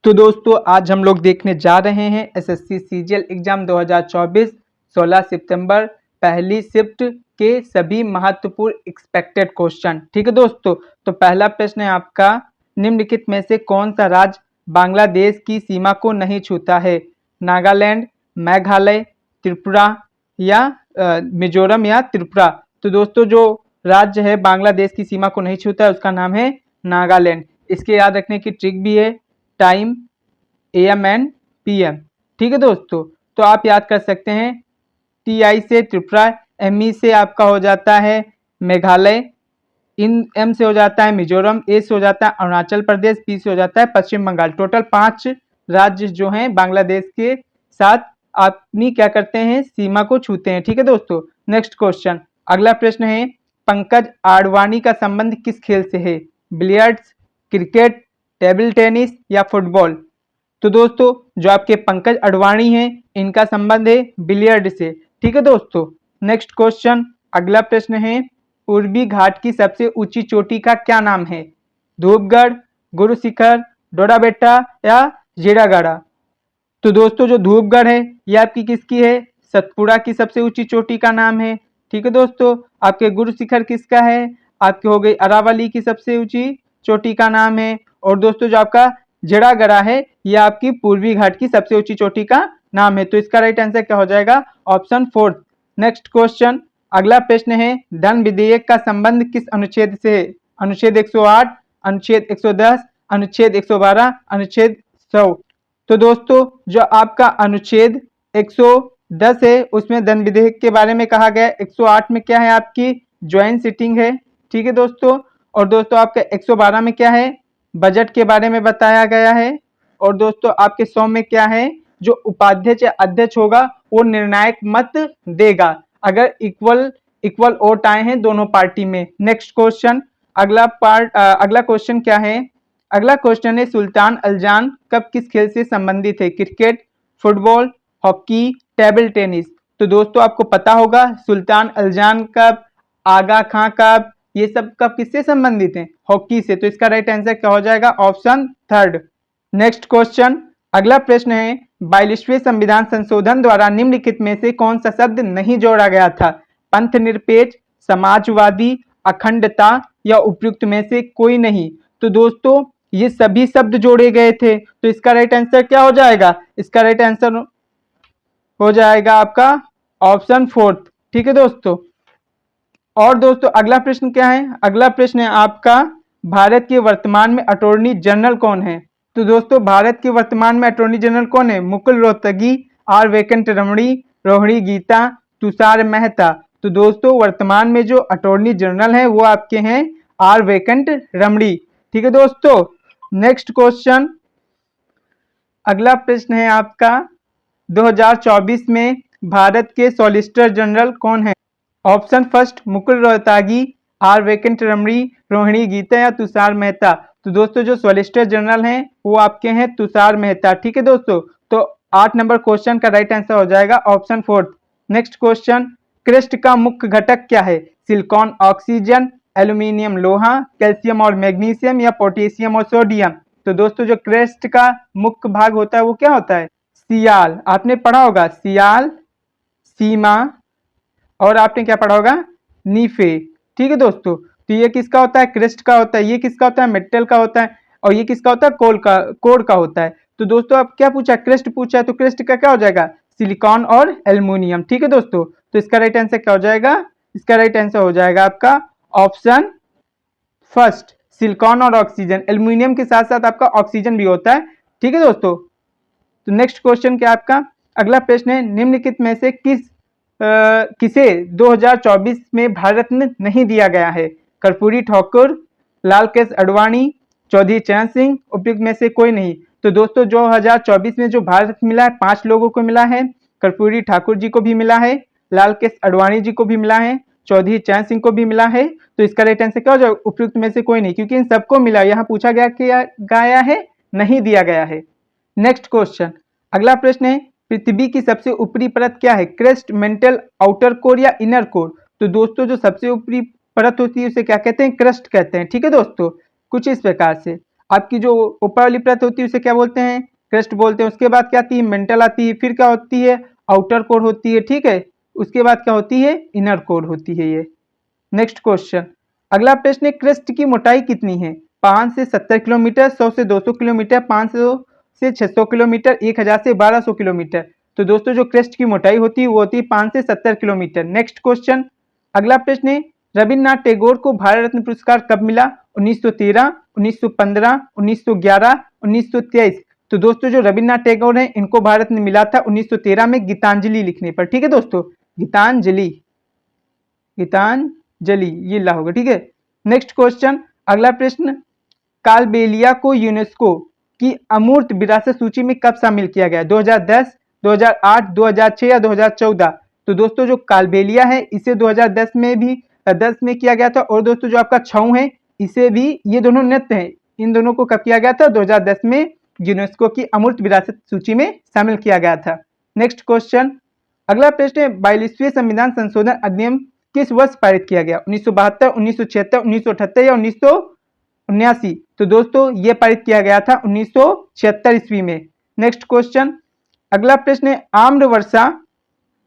तो दोस्तों आज हम लोग देखने जा रहे हैं एसएससी सीजीएल एग्जाम 2024 16 सितंबर पहली शिफ्ट के सभी महत्वपूर्ण एक्सपेक्टेड क्वेश्चन। ठीक है दोस्तों, तो पहला प्रश्न है आपका, निम्नलिखित में से कौन सा राज्य बांग्लादेश की सीमा को नहीं छूता है? नागालैंड, मेघालय, त्रिपुरा या मिजोरम या त्रिपुरा। तो दोस्तों जो राज्य है बांग्लादेश की सीमा को नहीं छूता है उसका नाम है नागालैंड। इसके याद रखने की ट्रिक भी है, टाइम AM एंड PM। ठीक है दोस्तों, तो आप याद कर सकते हैं TI से त्रिपुरा, ME से आपका हो जाता है मेघालय, M से हो जाता है मिजोरम, A से हो जाता है अरुणाचल प्रदेश, P से हो जाता है पश्चिम बंगाल। टोटल 5 राज्य जो हैं बांग्लादेश के साथ अपनी क्या करते हैं, सीमा को छूते हैं। ठीक है दोस्तों, नेक्स्ट क्वेश्चन, अगला प्रश्न है, पंकज आडवाणी का संबंध किस खेल से है? बिलियर्ड्स, क्रिकेट, टेबल टेनिस या फुटबॉल। तो दोस्तों जो आपके पंकज अडवाणी हैं इनका संबंध है बिलियर्ड से। ठीक है दोस्तों, नेक्स्ट क्वेश्चन, अगला प्रश्न है, पूर्वी घाट की सबसे ऊंची चोटी का क्या नाम है? धूपगढ़, गुरु शिखर, डोडाबेट्टा या जीरागढ़ा। तो दोस्तों जो धूपगढ़ है ये आपकी किसकी है? सतपुड़ा की सबसे ऊंची चोटी का नाम है। ठीक है दोस्तों, आपके गुरु शिखर किसका है? आपके हो गई अरावली की सबसे ऊंची चोटी का नाम है। और दोस्तों जो आपका जीरागढ़ा है यह आपकी पूर्वी घाट की सबसे ऊंची चोटी का नाम है। तो इसका राइट आंसर क्या हो जाएगा? ऑप्शन 4। नेक्स्ट क्वेश्चन, अगला प्रश्न है, धन विधेयक का संबंध किस अनुच्छेद से है? अनुच्छेद 108, अनुच्छेद 110, अनुच्छेद 112, अनुच्छेद 100। तो दोस्तों जो आपका अनुच्छेद 110 है उसमें धन विधेयक के बारे में कहा गया है। 108 में क्या है? आपकी ज्वाइंट सिटिंग है। ठीक है दोस्तों, और दोस्तों आपका 112 में क्या है? बजट के बारे में बताया गया है। और दोस्तों आपके 100 में क्या है? जो उपाध्यक्ष या अध्यक्ष होगा वो निर्णायक मत देगा अगर इक्वल वोट आए हैं दोनों पार्टी में। नेक्स्ट क्वेश्चन, अगला क्वेश्चन क्या है? अगला क्वेश्चन है, सुल्तान अल्जान कप किस खेल से संबंधित है? Cricket, football, hockey, table tennis. तो दोस्तों आपको पता होगा सुल्तान अल्जान कप, आगा खां कप, ये सब कब किससे संबंधित हैं? हॉकी से। तो इसका राइट आंसर क्या हो जाएगा? ऑप्शन 3। नेक्स्ट क्वेश्चन, अगला प्रश्न है, 42वें संविधान संशोधन द्वारा निम्नलिखित में से कौन सा शब्द नहीं जोड़ा गया था? पंथ निरपेक्ष, समाजवादी, अखंडता या उपयुक्त में से कोई नहीं। तो दोस्तों ये सभी शब्द जोड़े गए थे। तो इसका राइट आंसर क्या हो जाएगा? इसका राइट आंसर हो जाएगा आपका ऑप्शन 4। ठीक है दोस्तों, और दोस्तों अगला प्रश्न क्या है? अगला प्रश्न है आपका, भारत के वर्तमान में अटॉर्नी जनरल कौन है? तो दोस्तों भारत के वर्तमान में अटॉर्नी जनरल कौन है? Mukul Rohatgi, R Venkataramani, Rohini Gita, Tushar Mehta. तो दोस्तों वर्तमान में जो अटॉर्नी जनरल है वो आपके हैं आर वेंकट रमणी। ठीक है दोस्तों, नेक्स्ट क्वेश्चन, अगला प्रश्न है आपका, 2024 में भारत के सॉलिसिटर जनरल कौन है? Option first Mukul Rohatgi, R Venkataramani, Rohini Gita या तुषार मेहता। तो दोस्तों जो सॉलिसिटर जनरल हैं वो आपके हैं तुषार मेहता। ठीक है दोस्तों, तो 8 नंबर क्वेश्चन का राइट आंसर हो जाएगा ऑप्शन 4। नेक्स्ट क्वेश्चन, क्रेस्ट का मुख्य घटक क्या है? सिलिकॉन, ऑक्सीजन, एल्यूमिनियम लोहा, कैल्शियम और मैग्नीशियम या पोटेशियम और सोडियम। तो दोस्तों जो क्रेस्ट का मुख्य भाग होता है वो क्या होता है? सियाल। आपने पढ़ा होगा सियाल, सीमा और आपने क्या पढ़ा होगा? नीफे। ठीक है दोस्तों, तो ये किसका होता है? क्रेस्ट का होता है। ये किसका होता है? मेटल का होता है। और ये किसका होता है? कोर का होता है। तो दोस्तों अब क्या पूछा? क्रेस्ट पूछा है, तो क्रेस्ट का क्या हो जाएगा? सिलिकॉन और एल्यूमिनियम। ठीक है दोस्तों, तो इसका राइट आंसर क्या हो जाएगा? इसका राइट आंसर हो जाएगा आपका ऑप्शन फर्स्ट, सिलिकॉन और ऑक्सीजन। एल्यूमिनियम के साथ साथ आपका ऑक्सीजन भी होता है। ठीक है दोस्तों, तो नेक्स्ट क्वेश्चन क्या आपका? अगला प्रश्न है, निम्नलिखित में से किसे 2024 में भारत रत्न नहीं दिया गया है? कर्पूरी ठाकुर, लाल कृष्ण आडवाणी, चौधरी चरण सिंह, उपयुक्त में से कोई नहीं। तो दोस्तों 2024 में जो भारत रत्न मिला है 5 लोगों को मिला है। कर्पूरी ठाकुर जी को भी मिला है, लाल कृष्ण आडवाणी जी को भी मिला है, चौधरी चरण सिंह को भी मिला है। तो इसका राइट आंसर क्या हो जाएगा? उपयुक्त में से कोई नहीं, क्योंकि इन सबको मिला। यहाँ पूछा गया है, नहीं दिया गया है। नेक्स्ट क्वेश्चन, अगला प्रश्न है, पृथ्वी की सबसे ऊपरी परत क्या है? क्रेस्ट, मेंटल, आउटर कोर या इनर कोर। तो दोस्तों जो सबसे ऊपरी परत होती है उसे क्या कहते हैं? क्रस्ट कहते हैं। ठीक है दोस्तों, कुछ इस प्रकार से। आपकी जो ऊपर वाली परत होती है उसे क्या बोलते हैं, क्रस्ट बोलते हैं। उसके बाद क्या आती है, मेंटल आती है, फिर क्या होती है, आउटर कोर होती है, ठीक है। उसके बाद क्या होती है, इनर कोर होती है ये। नेक्स्ट क्वेश्चन, अगला प्रश्न है, क्रस्ट की मोटाई कितनी है, 5 से 70 किलोमीटर, 100 से 200 किलोमीटर, 500 से 600 किलोमीटर, 1000 से 1200 किलोमीटर। तो दोस्तों जो क्रस्ट की मोटाई होती है वो होती है 5 से 70 किलोमीटर। नेक्स्ट क्वेश्चन, अगला प्रश्न है, रविन्द्रनाथ टैगोर को भारत रत्न पुरस्कार कब मिला, 1913, 1915, 1911, 1923। तो दोस्तों जो रविन्द्रनाथ टैगोर हैं इनको भारत रत्न मिला था 1913 में गीतांजलि लिखने पर, ठीक है दोस्तों, गीतांजलि, गीतांजलि ये ला होगा, ठीक है। नेक्स्ट क्वेश्चन, अगला प्रश्न, कालबेलिया को यूनेस्को की अमूर्त विरासत सूची में कब शामिल किया गया, 2010, 2008, 2006 या 2014। तो दोस्तों जो कालबेलिया है इसे 2010 में भी 10 में किया गया था, और दोस्तों जो आपका छऊ है इसे भी, ये दोनों नृत्य हैं, इन दोनों को कब किया गया था, 2010 में यूनेस्को की अमूर्त विरासत सूची में शामिल किया गया था। नेक्स्ट क्वेश्चन, अगला प्रश्न है, 42वें संविधान संशोधन अधिनियम किस वर्ष पारित किया गया, 1972, 1976, 1978 या 1979। तो दोस्तों ये पारित किया गया था 1976 ईस्वी में। नेक्स्ट क्वेश्चन, अगला प्रश्न है, आम्र वर्षा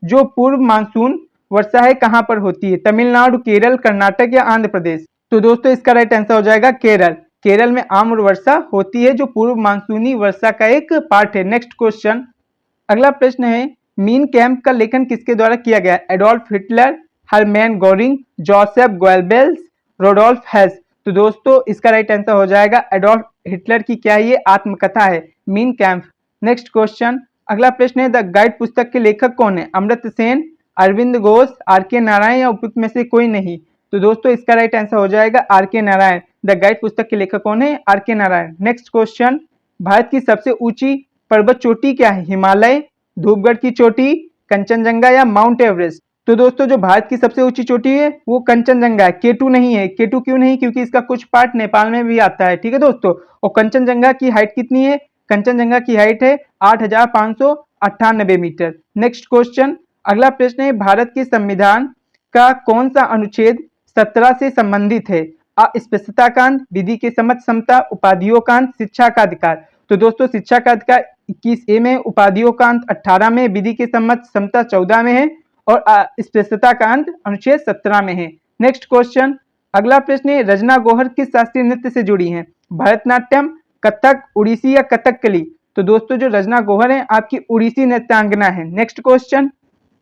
जो पूर्व मानसून वर्षा है कहां पर होती है, तमिलनाडु, केरल, कर्नाटक या आंध्र प्रदेश। तो दोस्तों इसका राइट आंसर हो जाएगा केरल। केरल में आम्र वर्षा होती है जो पूर्व मानसूनी वर्षा का एक पार्ट है। नेक्स्ट क्वेश्चन, अगला प्रश्न है, मीन कैंप का लेखन किसके द्वारा किया गया, Adolf Hitler, Hermann Goering, Joseph Goebbels, Rudolf Hess. तो दोस्तों इसका राइट आंसर हो जाएगा एडोल्फ हिटलर की क्या है, ये आत्मकथा है, मीन कैंप। नेक्स्ट क्वेश्चन, अगला प्रश्न है, द गाइड पुस्तक के लेखक कौन है, अमर्त्य सेन, अरविंद घोष, आर के नारायण या उपयुक्त में से कोई नहीं। तो दोस्तों इसका राइट आंसर हो जाएगा आर के नारायण। द गाइड पुस्तक के लेखक कौन है, आर के नारायण। नेक्स्ट क्वेश्चन, भारत की सबसे ऊंची पर्वत चोटी क्या है, हिमालय, धूपगढ़ की चोटी, कंचनजंगा या माउंट एवरेस्ट। तो दोस्तों जो भारत की सबसे ऊंची चोटी है वो कंचनजंगा है, केटू नहीं है। केटू क्यों नहीं, क्योंकि इसका कुछ पार्ट नेपाल में भी आता है, ठीक है दोस्तों। और कंचनजंगा की हाइट कितनी है, कंचनजंगा की हाइट है 8598 मीटर। नेक्स्ट क्वेश्चन, अगला प्रश्न है, भारत के संविधान का कौन सा अनुच्छेद 17 से संबंधित है, अस्पृश्यताकांड, विधि के समझ समता, उपाधियों का अंत, शिक्षा का अधिकार। तो दोस्तों शिक्षा का अधिकार 21A में, उपाधियों का अंत 18 में, विधि के समझ समता 14 में है, और स्पष्टता का अंत अनुच्छेद 17 में है। नेक्स्ट क्वेश्चन, अगला प्रश्न है, रजना गौहर किस शास्त्रीय नृत्य से जुड़ी हैं, भरतनाट्यम, कथक, उड़ीसी या कथकली। तो दोस्तों जो रजना गौहर है आपकी उड़ीसी नृत्यांगना है। नेक्स्ट क्वेश्चन,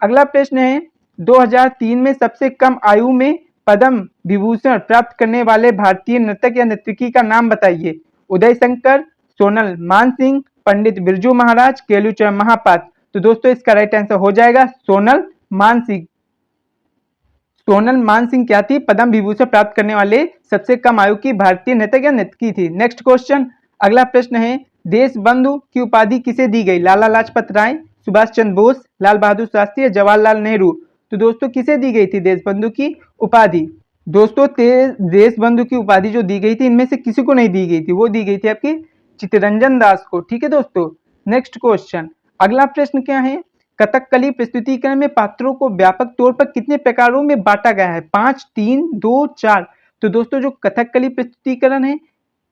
अगला प्रश्न है, 2003 में सबसे कम आयु में पद्म विभूषण प्राप्त करने वाले भारतीय नर्तक या नर्तकी का नाम बताइए, उदय शंकर, सोनल मानसिंह, पंडित बिरजू महाराज, केलुचरण महापात्र। तो दोस्तों इसका राइट आंसर हो जाएगा सोनल मानसिंह। सोनल मानसिंह क्या थी, पद्म विभूषण प्राप्त करने वाले सबसे कम आयु की भारतीय नर्तक या नर्तकी थी। नेक्स्ट क्वेश्चन, अगला प्रश्न है, देश बंधु की उपाधि किसे दी गई, लाला लाजपत राय, सुभाष चंद्र बोस, लाल बहादुर शास्त्री या जवाहरलाल नेहरू। तो दोस्तों किसे दी गई थी देश बंधु की उपाधि, दोस्तों देश बंधु की उपाधि जो दी गई थी इनमें से किसी को नहीं दी गई थी, वो दी गई थी आपकी चित्तरंजन दास को, ठीक है दोस्तों। नेक्स्ट क्वेश्चन, अगला प्रश्न क्या है, कथकली प्रस्तुतिकरण में पात्रों को व्यापक तौर पर कितने प्रकारों में बांटा गया है, 5, 3, 2, 4। तो दोस्तों जो कथकली प्रस्तुतिकरण है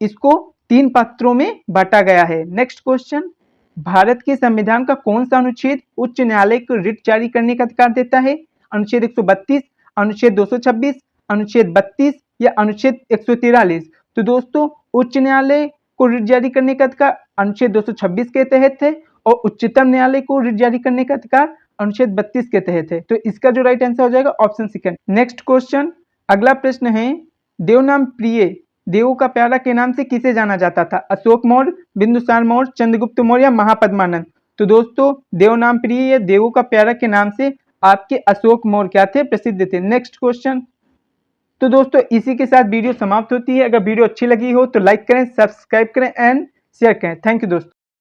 इसको 3 पात्रों में बांटा गया है। नेक्स्ट क्वेश्चन, भारत के संविधान का कौन सा अनुच्छेद उच्च न्यायालय को रिट जारी करने का अधिकार देता है, अनुच्छेद 132, अनुच्छेद 226, अनुच्छेद 32 या अनुच्छेद 143। तो दोस्तों उच्च न्यायालय को रिट जारी करने का अधिकार अनुच्छेद 226 के तहत है, और उच्चतम न्यायालय को रिट जारी करने का अधिकार अनुच्छेद 32 के तहत है। तो इसका जो राइट आंसर हो जाएगा ऑप्शन सेकंड। नेक्स्ट क्वेश्चन, अगला प्रश्न है, देवनाम प्रिय देवों का प्यारा के नाम से किसे जाना जाता था, अशोक मौर्य, बिंदुसार मौर्य, चंद्रगुप्त मौर्य या महापद्मानंद। तो दोस्तों देवनाम प्रिय या देवों का प्यारा के नाम से आपके अशोक मौर्य क्या थे, प्रसिद्ध थे। नेक्स्ट क्वेश्चन, तो दोस्तों इसी के साथ वीडियो समाप्त होती है। अगर वीडियो अच्छी लगी हो तो लाइक करें, सब्सक्राइब करें एंड शेयर करें। थैंक यू दोस्तों।